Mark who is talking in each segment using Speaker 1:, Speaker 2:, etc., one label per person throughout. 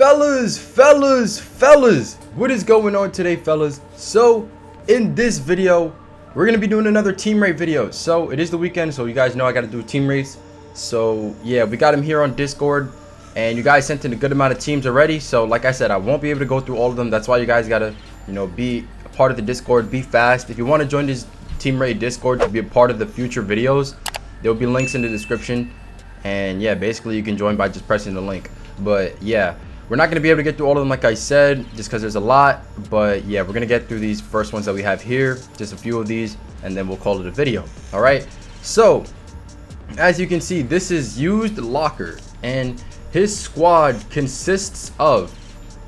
Speaker 1: Fellas, what is going on today, fellas? So in this video we're gonna be doing another team raid video. So it is the weekend, so you guys know I gotta do a team race. So yeah, we got him here on Discord, and you guys sent in a good amount of teams already. So like I said, I won't be able to go through all of them. That's why you guys gotta, be a part of the Discord. Be fast. If you want to join this team raid Discord to be a part of the future videos, there will be links in the description. And yeah, basically you can join by just pressing the link. But yeah, we're not going to be able to get through all of them like I said, just because there's a lot. But yeah, we're going to get through these first ones that we have here, just a few of these, and then we'll call it a video. All right, so as you can see, this is used locker, and his squad consists of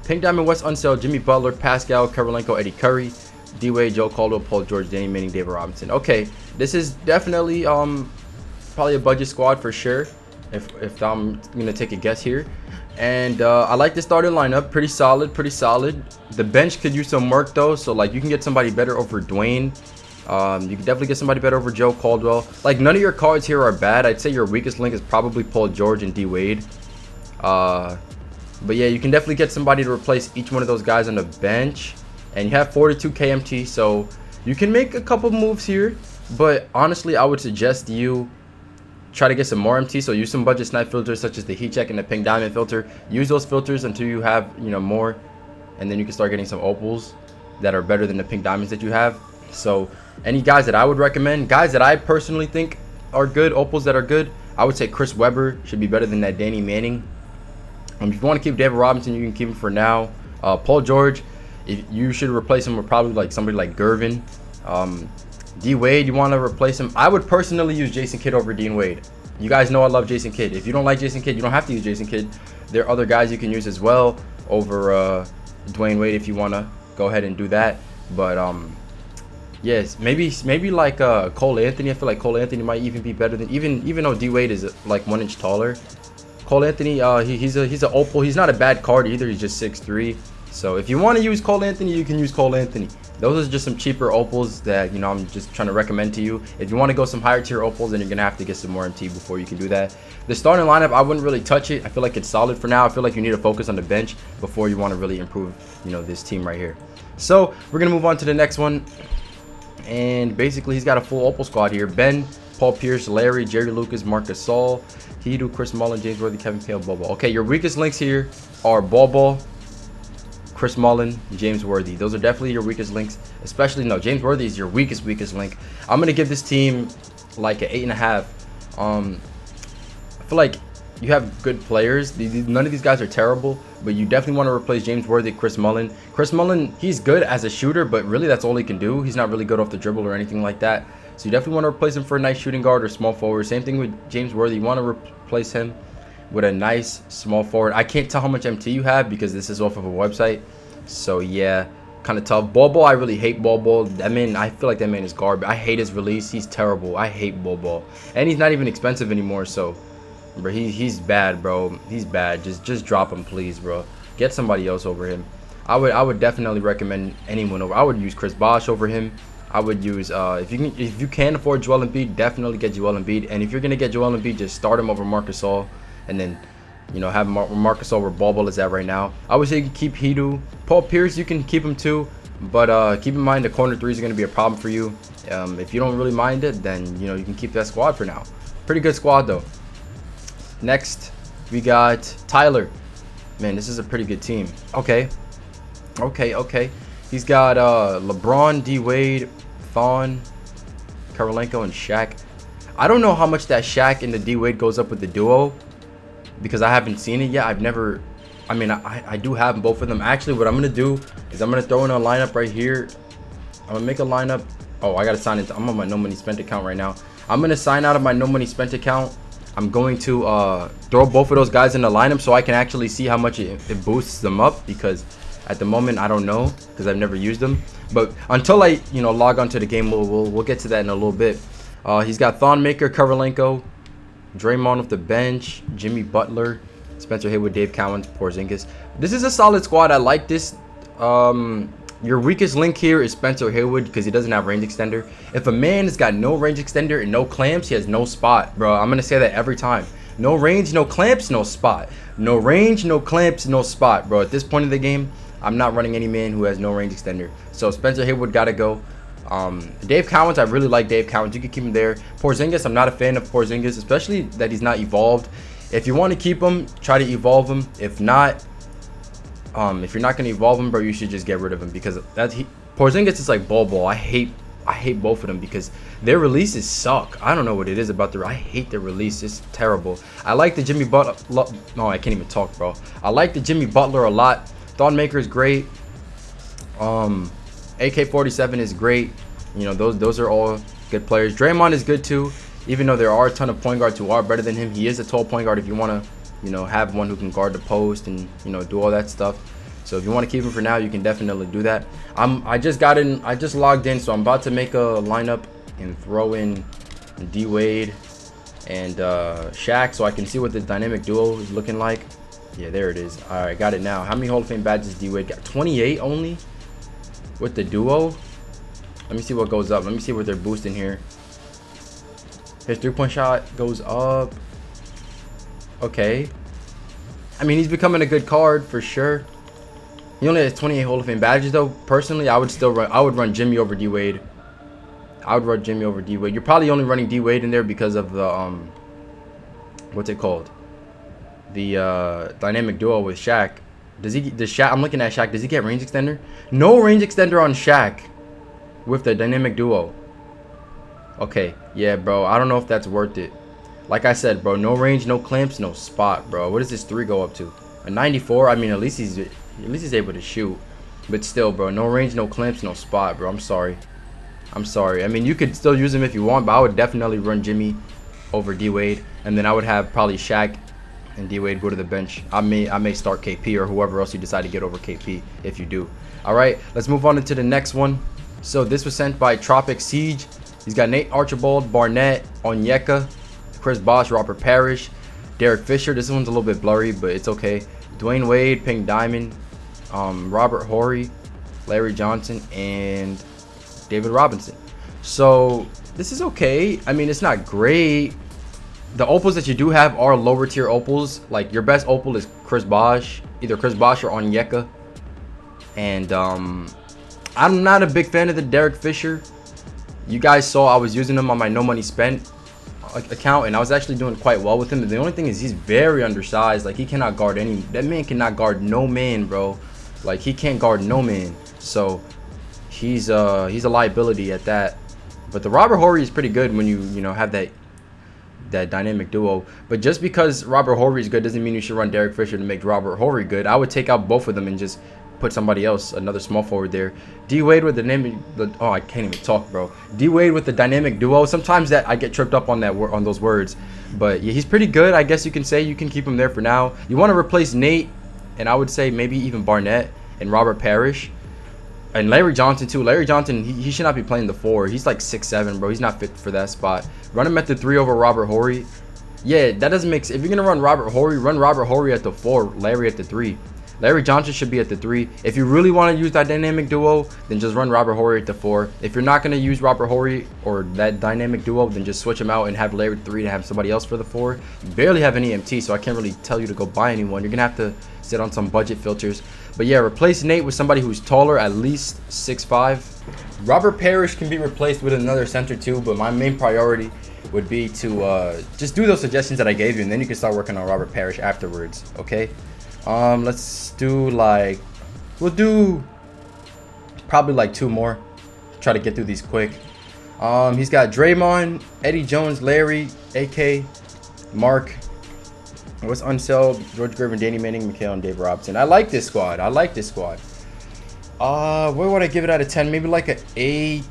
Speaker 1: Pink Diamond, Wes Unseld, Jimmy Butler, Pascal, Karolinko, Eddie Curry, D-Wade, Joe Caldwell, Paul George, Danny Manning, David Robinson. Okay, this is definitely probably a budget squad for sure, if I'm gonna take a guess here. And I like the starting lineup. Pretty solid. The bench could use some work though, so like you can get somebody better over Dwayne. You can definitely get somebody better over Joe Caldwell. Like, none of your cards here are bad. I'd say your weakest link is probably Paul George and D-Wade. But yeah, you can definitely get somebody to replace each one of those guys on the bench. And you have 42 KMT, so you can make a couple moves here. But honestly, I would suggest you try to get some more MT. So use some budget snipe filters such as the heat check and the Pink Diamond filter. Use those filters until you have more, and then you can start getting some opals that are better than the Pink Diamonds that you have. So any guys that I would recommend, guys that I personally think are good, opals that are good, I would say Chris Webber should be better than that Danny Manning. If you want to keep David Robinson, you can keep him for now. Paul George, you should replace him with probably like somebody like Gervin. D-Wade, you want to replace him. I would personally use Jason Kidd over Dean Wade. You guys know I love Jason Kidd. If you don't like Jason Kidd, you don't have to use Jason Kidd. There are other guys you can use as well over Dwayne Wade if you want to go ahead and do that. But yes, maybe like Cole Anthony. I feel like Cole Anthony might even be better than, even though D-Wade is like 1 inch taller. Cole Anthony, he's an opal. He's not a bad card either. He's just 6'3". So if you want to use Cole Anthony, you can use Cole Anthony. Those are just some cheaper opals that I'm just trying to recommend to you. If you want to go some higher tier opals, then you're gonna have to get some more MT before you can do that. The starting lineup, I wouldn't really touch it. I feel like it's solid for now. I feel like you need to focus on the bench before you want to really improve this team right here. So we're gonna move on to the next one, and basically he's got a full opal squad here. Ben, Paul Pierce, Larry, Jerry Lucas, Marcus Saul, Hidu, Chris Mullen, James Worthy, Kevin Pale, Bobo. Okay, your weakest links here are Bobo, Chris Mullen, James Worthy. Those are definitely your weakest links. Especially, no, James Worthy is your weakest link. I'm gonna give this team like an 8.5. I feel like you have good players. None of these guys are terrible, but you definitely want to replace James Worthy, Chris Mullen. Chris Mullen, he's good as a shooter, but really that's all he can do. He's not really good off the dribble or anything like that. So you definitely want to replace him for a nice shooting guard or small forward. Same thing with James Worthy. You want to replace him with a nice small forward. I can't tell how much MT you have because this is off of a website. So yeah, kind of tough. Bobo, I really hate Bobo. That man, I feel like that man is garbage. I hate his release. He's terrible. I hate Bobo. And he's not even expensive anymore, so bro, he's bad, bro. He's bad. Just drop him, please, bro. Get somebody else over him. I would definitely recommend anyone over. I would use Chris Bosh over him. I would use if you can afford Joel Embiid, definitely get Joel Embiid. And if you're gonna get Joel Embiid, just start him over Marcus All, and then have Marcus All where Bobo is at right now. I would say you can keep Hidu. Paul Pierce, you can keep him too, but keep in mind the corner threes are gonna be a problem for you. If you don't really mind it, then you can keep that squad for now. Pretty good squad though. Next, we got Tyler. Man, this is a pretty good team. Okay. He's got LeBron, D-Wade, Thon, Karolinko, and Shaq. I don't know how much that Shaq and the D-Wade goes up with the duo, because I haven't seen it yet. I do have both of them. Actually, what I'm going to do is I'm going to throw in a lineup right here. I'm going to make a lineup. Oh, I got to sign into, I'm on my no money spent account right now. I'm going to sign out of my no money spent account. I'm going to throw both of those guys in the lineup so I can actually see how much it boosts them up, because at the moment I don't know because I've never used them. But until I log onto the game, we'll get to that in a little bit. He's got Thon Maker, Karolinko, Draymond off the bench, Jimmy Butler, Spencer Haywood, Dave Cowens, Porzingis. This is a solid squad. I like this. Your weakest link here is Spencer Haywood because he doesn't have range extender. If a man has got no range extender and no clamps, he has no spot, bro. I'm gonna say that every time. No range, no clamps, no spot. No range, no clamps, no spot, bro. At this point in the game, I'm not running any man who has no range extender. So Spencer Haywood gotta go. Dave Cowens, I really like Dave Cowens. You can keep him there. Porzingis, I'm not a fan of Porzingis, especially that he's not evolved. If you want to keep him, try to evolve him. If not, if you're not gonna evolve him, bro, you should just get rid of him because Porzingis is like Bol. I hate both of them because their releases suck. I don't know what it is about I hate their release. It's terrible. I like the Jimmy Butler. No, I can't even talk, bro. I like the Jimmy Butler a lot. Thonmaker is great. AK-47 is great. You know, those are all good players. Draymond is good too. Even though there are a ton of point guards who are better than him, he is a tall point guard if you want to, you know, have one who can guard the post and, you know, do all that stuff. So if you want to keep him for now, you can definitely do that. I just logged in, so I'm about to make a lineup and throw in D Wade and Shaq so I can see what the dynamic duo is looking like. Yeah, there it is. All right, got it now. How many Hall of Fame badges D Wade got? 28 only with the duo. Let me see what goes up. Let me see what they're boosting here. His 3-point shot goes up. Okay. I mean, he's becoming a good card for sure. He only has 28 Hall of Fame badges though. Personally, I would run Jimmy over D Wade. I would run Jimmy over D Wade. You're probably only running D Wade in there because of the what's it called? The dynamic duo with Shaq. Does Shaq? I'm looking at Shaq. Does he get range extender? No range extender on Shaq with the dynamic duo. Okay, yeah, bro. I don't know if that's worth it. Like I said, bro, no range, no clamps, no spot, bro. What does this 3 go up to? A 94? I mean, at least he's able to shoot. But still, bro, no range, no clamps, no spot, bro. I'm sorry. I mean, you could still use him if you want, but I would definitely run Jimmy over D Wade, and then I would have probably Shaq and D Wade go to the bench. I may start KP or whoever else you decide to get over KP if you do. All right, let's move on into the next one. So this was sent by Tropic Siege. He's got Nate Archibald, Barnett, Onyeka, Chris Bosh, Robert Parrish, Derek Fisher. This one's a little bit blurry, but it's okay. Dwayne Wade, Pink Diamond, Robert Horry, Larry Johnson, and David Robinson. So this is okay. I mean, it's not great. The opals that you do have are lower tier opals. Like your best opal is Chris Bosh, either Chris Bosh or Onyeka. And I'm not a big fan of the Derek Fisher. You guys saw I was using him on my no money spent account, and I was actually doing quite well with him. And the only thing is he's very undersized. Like he cannot guard that man cannot guard no man, bro. Like he can't guard no man. So he's a liability at that. But the Robert Horry is pretty good when you know have that dynamic duo. But just because Robert Horry is good doesn't mean you should run Derek Fisher to make Robert Horry good. I would take out both of them and just put somebody else, another small forward there. D Wade with I can't even talk, bro. D Wade with the dynamic duo. Sometimes that I get tripped up on those words, but yeah, he's pretty good. I guess you can say you can keep him there for now. You want to replace Nate, and I would say maybe even Barnett and Robert Parrish and Larry Johnson too. Larry Johnson, he should not be playing the 4. He's like 6'7", bro. He's not fit for that spot. Run him at the 3 over Robert Horry. Yeah, that doesn't make sense. If you're gonna run Robert Horry at the 4, Larry at the 3. Larry Johnson should be at the 3. If you really want to use that dynamic duo, then just run Robert Horry at the 4. If you're not going to use Robert Horry or that dynamic duo, then just switch him out and have Larry at the 3 to have somebody else for the 4. You barely have any MT, so I can't really tell you to go buy anyone. You're going to have to sit on some budget filters. But yeah, replace Nate with somebody who's taller, at least 6'5". Robert Parrish can be replaced with another center too, but my main priority would be to just do those suggestions that I gave you, and then you can start working on Robert Parrish afterwards, okay? Let's do we'll do probably like 2 more. Try to get through these quick. He's got Draymond, Eddie Jones, Larry, AK, Mark, what's unsold, George Gervin, Danny Manning, Mikhail, and Dave Robinson. I like this squad. Where would I give it out of 10? Maybe like an 8.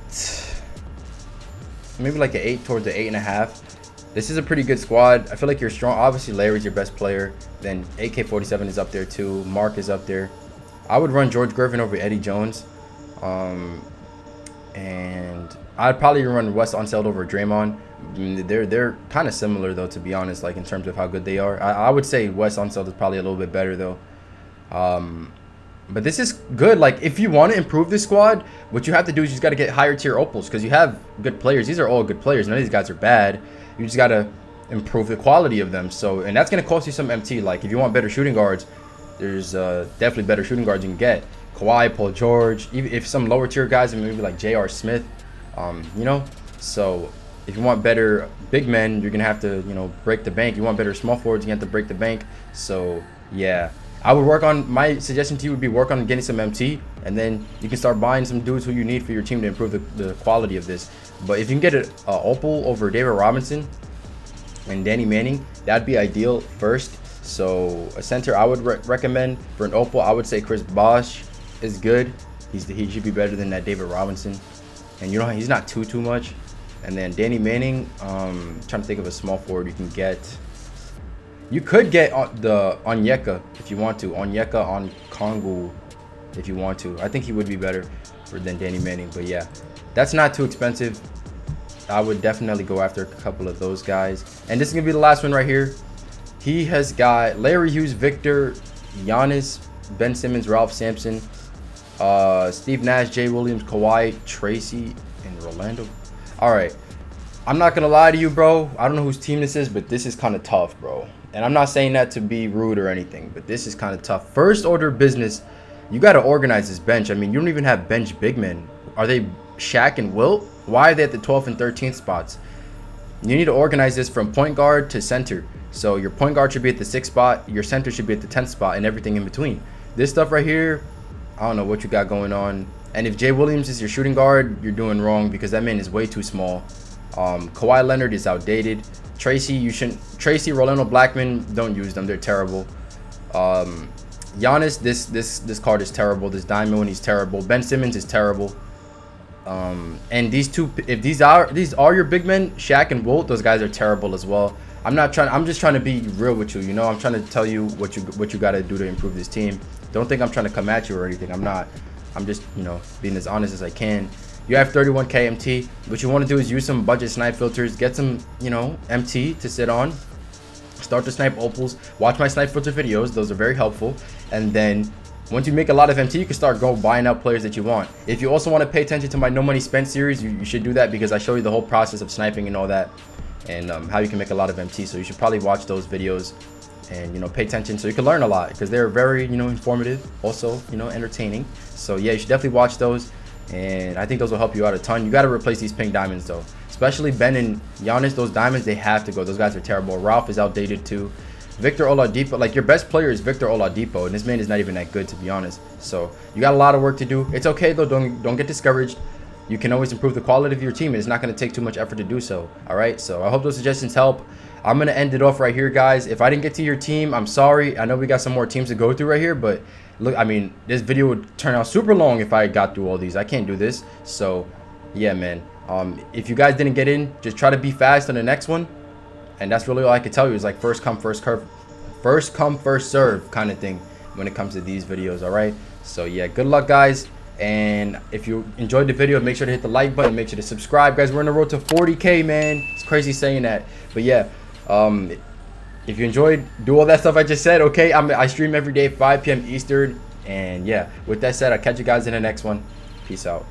Speaker 1: Maybe like an 8 towards the 8.5. This is a pretty good squad. I feel like you're strong. Obviously, Larry's your best player. Then AK-47 is up there too. Mark is up there. I would run George Gervin over Eddie Jones. And I'd probably run Wes Unseld over Draymond. They're kind of similar though, to be honest, like in terms of how good they are. I would say Wes Unseld is probably a little bit better though. But this is good. Like if you want to improve this squad, what you have to do is you just got to get higher tier opals because you have good players. These are all good players. None of these guys are bad. You just got to improve the quality of them. So, and that's going to cost you some MT. Like, if you want better shooting guards, there's definitely better shooting guards you can get. Kawhi, Paul George, even if some lower tier guys, maybe like J.R. Smith, you know. So if you want better big men, you're gonna have to, you know, break the bank. You want better small forwards, you have to break the bank. So yeah, I would work on, my suggestion to you would be work on getting some MT, and then you can start buying some dudes who you need for your team to improve the quality of this. But if you can get an Opal over David Robinson and Danny Manning, that'd be ideal first. So a center I would recommend for an Opal, I would say Chris Bosh is good. He should be better than that David Robinson, and you know he's not too much. And then Danny Manning, trying to think of a small forward you can get. You could get the Onyeka if you want to. Onyeka on Kongu if you want to. I think he would be better than Danny Manning. But yeah, that's not too expensive. I would definitely go after a couple of those guys. And this is gonna be the last one right here. He has got Larry Hughes, Victor, Giannis, Ben Simmons, Ralph Sampson, Steve Nash, Jay Williams, Kawhi, Tracy, and Rolando. All right, I'm not gonna lie to you, bro. I don't know whose team this is, but this is kind of tough, bro. And I'm not saying that to be rude or anything, but this is kind of tough. First order of business, you got to organize this bench. I mean, you don't even have bench big men. Are they Shaq and Wilt? Why are they at the 12th and 13th spots? You need to organize this from point guard to center. So your point guard should be at the 6th spot, your center should be at the 10th spot, and everything in between. This stuff right here, I don't know what you got going on. And if Jay Williams is your shooting guard, you're doing wrong because that man is way too small. Kawhi Leonard is outdated. Tracy, Rolando Blackman, don't use them. They're terrible. Giannis, this card is terrible. This diamond one, he's terrible. Ben Simmons is terrible. And these two, if these are your big men, Shaq and Wilt, those guys are terrible as well. I'm just trying to be real with you, you know. I'm trying to tell you what you got to do to improve this team. Don't think I'm trying to come at you or anything. I'm not. I'm just, you know, being as honest as I can. You have 31k MT. What you want to do is use some budget snipe filters, get some, you know, MT to sit on. Start to snipe opals. Watch my snipe filter videos. Those are very helpful. And then once you make a lot of MT, you can start buying out players that you want. If you also want to pay attention to my No Money Spent series, you should do that because I show you the whole process of sniping and all that, and how you can make a lot of MT. So you should probably watch those videos and, you know, pay attention so you can learn a lot because they're very, you know, informative, also, you know, entertaining. So yeah, you should definitely watch those, and I think those will help you out a ton. You got to replace these pink diamonds though, especially Ben and Giannis. Those diamonds, they have to go. Those guys are terrible. Ralph is outdated too. Victor Oladipo, like your best player is Victor Oladipo, and this man is not even that good, to be honest. So you got a lot of work to do. It's okay though. Don't get discouraged. You can always improve the quality of your team, and it's not going to take too much effort to do so. All right, so I hope those suggestions help. I'm going to end it off right here, guys. If I didn't get to your team, I'm sorry. I know we got some more teams to go through right here, but look, I mean, this video would turn out super long if I got through all these. I can't do this. So yeah, man, if you guys didn't get in, just try to be fast on the next one. And that's really all I can tell you is like first come, first serve kind of thing when it comes to these videos. All right, so yeah, good luck, guys. And if you enjoyed the video, make sure to hit the like button, make sure to subscribe, guys. We're on the road to 40k, man. It's crazy saying that, but yeah, if you enjoyed, do all that stuff I just said. Okay, I stream every day 5 p.m. Eastern, and yeah, with that said, I'll catch you guys in the next one. Peace out.